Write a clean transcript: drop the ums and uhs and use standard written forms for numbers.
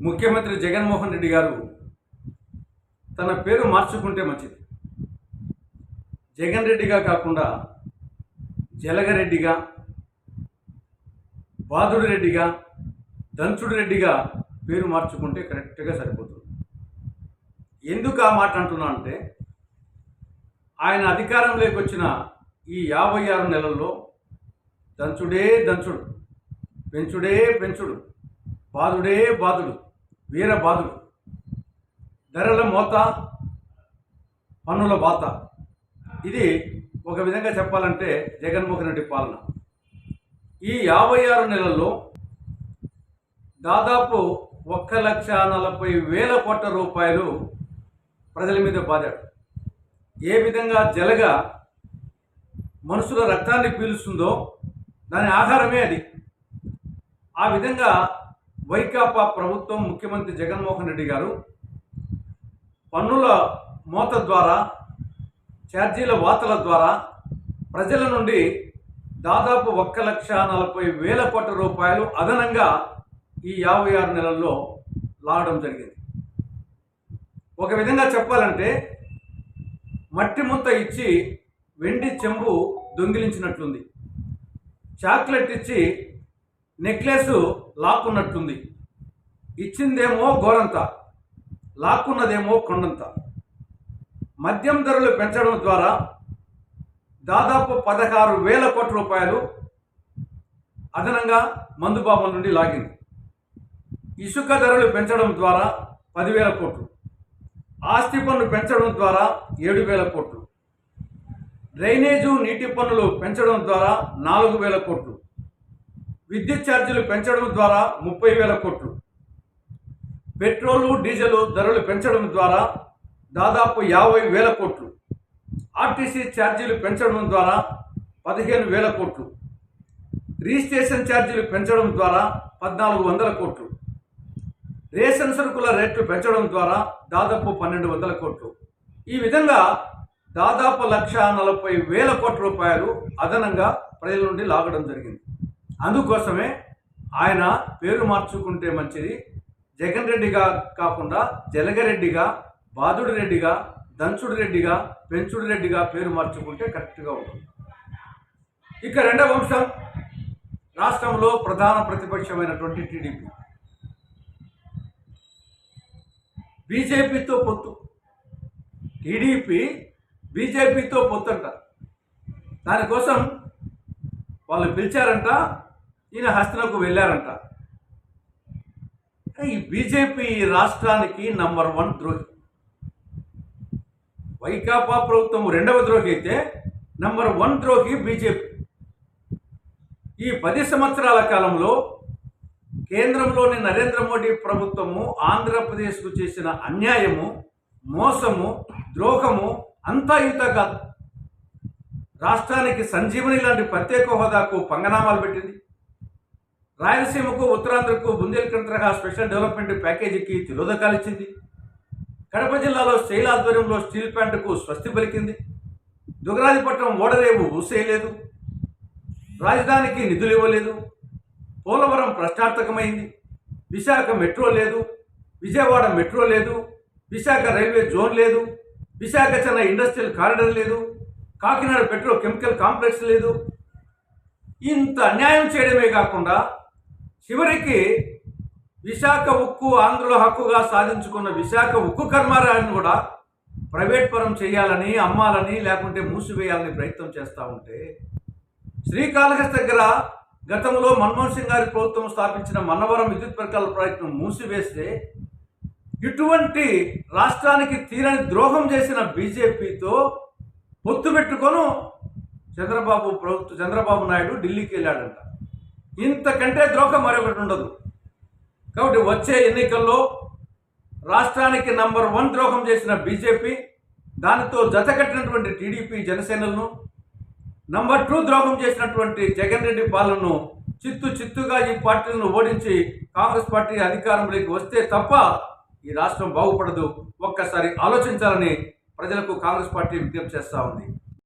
ముఖ్యమంత్రి జగన్మోహన్ రెడ్డి గారు తన పేరు మార్చుకుంటే మంచిది. జగన్ రెడ్డిగా కాకుండా జలగరెడ్డిగా, బాదుడు రెడ్డిగా, దంచుడు రెడ్డిగా పేరు మార్చుకుంటే కరెక్ట్గా సరిపోతుంది. ఎందుకు ఆ మాట అంటున్నా అంటే, ఆయన అధికారంలోకి వచ్చిన ఈ 56 నెలల్లో దంచుడే దంచుడు, పెంచుడే పెంచుడు, బాదుడే బాదుడు, వీర బాదుడు, ధరల మోత, పన్నుల బాత. ఇది ఒక విధంగా చెప్పాలంటే జగన్మోహన్ రెడ్డి పాలన. ఈ 56 నెలల్లో దాదాపు 1,40,000 కోట్ల రూపాయలు ప్రజల మీద బాదాడు. ఏ విధంగా జలగ మనుషుల రక్తాన్ని పీలుస్తుందో దాని ఆధారమే అది. ఆ విధంగా వైకాపా ప్రభుత్వం, ముఖ్యమంత్రి జగన్మోహన్ రెడ్డి గారు పన్నుల మోత ద్వారా, ఛార్జీల వాతల ద్వారా ప్రజల నుండి దాదాపు 1,40,000 కోట్ల రూపాయలు అదనంగా ఈ 56 నెలల్లో లాగడం జరిగింది. ఒక విధంగా చెప్పాలంటే మట్టి ముద్ద ఇచ్చి వెండి చెంబు దొంగిలించినట్లుంది. చాక్లెట్ ఇచ్చి నెక్లెస్ లాక్కున్నట్లుంది. ఇచ్చిందేమో గోరంత, లాక్కున్నదేమో కొండంత. మద్యం ధరలు పెంచడం ద్వారా దాదాపు 16,000 కోట్ల రూపాయలు అదనంగా మందుబాబుల నుండి లాగింది. ఇసుక ధరలు పెంచడం ద్వారా 10,000 కోట్లు, ఆస్తి పన్ను పెంచడం ద్వారా 7,000 కోట్లు, డ్రైనేజు నీటి పన్నులు పెంచడం ద్వారా 4,000 కోట్లు, విద్యుత్ ఛార్జీలు పెంచడం ద్వారా 30,000 కోట్లు, పెట్రోలు డీజిల్ ధరలు పెంచడం ద్వారా దాదాపు 50,000 కోట్లు, ఆర్టీసీ ఛార్జీలు పెంచడం ద్వారా 15,000 కోట్లు, రిజిస్ట్రేషన్ ఛార్జీలు పెంచడం ద్వారా 1,400 కోట్లు, రేషన్ సరుకుల రేట్లు పెంచడం ద్వారా దాదాపు 1,200 కోట్లు. ఈ విధంగా దాదాపు 1,40,000 కోట్ల రూపాయలు అదనంగా ప్రజల నుండి లాగడం జరిగింది. అందుకోసమే ఆయన పేరు మార్చుకుంటే మంచిది. జగన్ రెడ్డిగా కాకుండా జలగరెడ్డిగా, బాదుడు రెడ్డిగా, దంచుడు రెడ్డిగా, పెంచుడు రెడ్డిగా పేరు మార్చుకుంటే కరెక్ట్గా ఉంటుంది. ఇక రెండవ అంశం, రాష్ట్రంలో ప్రధాన ప్రతిపక్షమైనటువంటి టీడీపీ బీజేపీతో పొత్తు. టీడీపీ బీజేపీతో పొత్తంట. దానికోసం వాళ్ళు పిలిచారంట, ఈయన హస్తనకు వెళ్ళారంట. ఈ బీజేపీ రాష్ట్రానికి నంబర్ 1 ద్రోహి. వైకాపా ప్రభుత్వం రెండవ ద్రోహి అయితే నంబర్ 1 ద్రోహి బీజేపీ. ఈ 10 సంవత్సరాల కాలంలో కేంద్రంలోని నరేంద్ర మోడీ ప్రభుత్వము ఆంధ్రప్రదేశ్కు చేసిన అన్యాయము, మోసము, ద్రోహము అంతా ఇంత కాదు. రాష్ట్రానికి సంజీవని లాంటి ప్రత్యేక హోదాకు పంగనామాలు పెట్టింది. రాయలసీమకు, ఉత్తరాంధ్రకు బుందేల్ఖండ్ తరహా స్పెషల్ డెవలప్మెంట్ ప్యాకేజీకి తిలోదకాలు ఇచ్చింది. కడప జిల్లాలో స్టైల్ ఆధ్వర్యంలో స్టీల్ ప్లాంట్కు స్వస్తి పలికింది. దుగరాజపట్నం ఓడరేవు ఊసేయలేదు. రాజధానికి నిధులు ఇవ్వలేదు. పోలవరం ప్రశ్నార్థకమైంది. విశాఖ మెట్రో లేదు. విజయవాడ మెట్రో లేదు. విశాఖ రైల్వే జోన్ లేదు. విశాఖ చెన్నై ఇండస్ట్రియల్ కారిడార్ లేదు. కాకినాడ పెట్రో కెమికల్ కాంప్లెక్స్ లేదు. ఇంత అన్యాయం చేయడమే కాకుండా చివరికి విశాఖ ఉక్కు ఆంధ్రుల హక్కుగా సాధించుకున్న విశాఖ ఉక్కు కర్మాగారాన్ని కూడా ప్రైవేట్ పరం చేయాలని, అమ్మాలని, లేకుంటే మూసివేయాలని ప్రయత్నం చేస్తూ ఉంటే, శ్రీకాళహస్తి దగ్గర గతంలో మన్మోహన్ సింగ్ గారి ప్రభుత్వం స్థాపించిన మన్నవరం విద్యుత్ ప్రకల్ప ప్రాజెక్టును మూసివేస్తే, ఇటువంటి రాష్ట్రానికి తీరని ద్రోహం చేసిన బీజేపీతో పొత్తు పెట్టుకొని చంద్రబాబు నాయుడు ఢిల్లీకి వెళ్ళాడంట. ఇంతకంటే ద్రోహం మరొకటి ఉండదు. కాబట్టి వచ్చే ఎన్నికల్లో రాష్ట్రానికి నంబర్ 1 ద్రోహం చేసిన బీజేపీ, దానితో జతకట్టినటువంటి టీడీపీ, జనసేనలను, నంబర్ 2 ద్రోహం చేసినటువంటి జగన్ రెడ్డి పాలనను చిత్తుగా ఈ పార్టీలను ఓడించి కాంగ్రెస్ పార్టీ అధికారంలోకి వస్తే తప్ప ఈ రాష్ట్రం బాగుపడదు. ఒక్కసారి ఆలోచించాలని ప్రజలకు కాంగ్రెస్ పార్టీ విజ్ఞప్తి చేస్తూ ఉంది.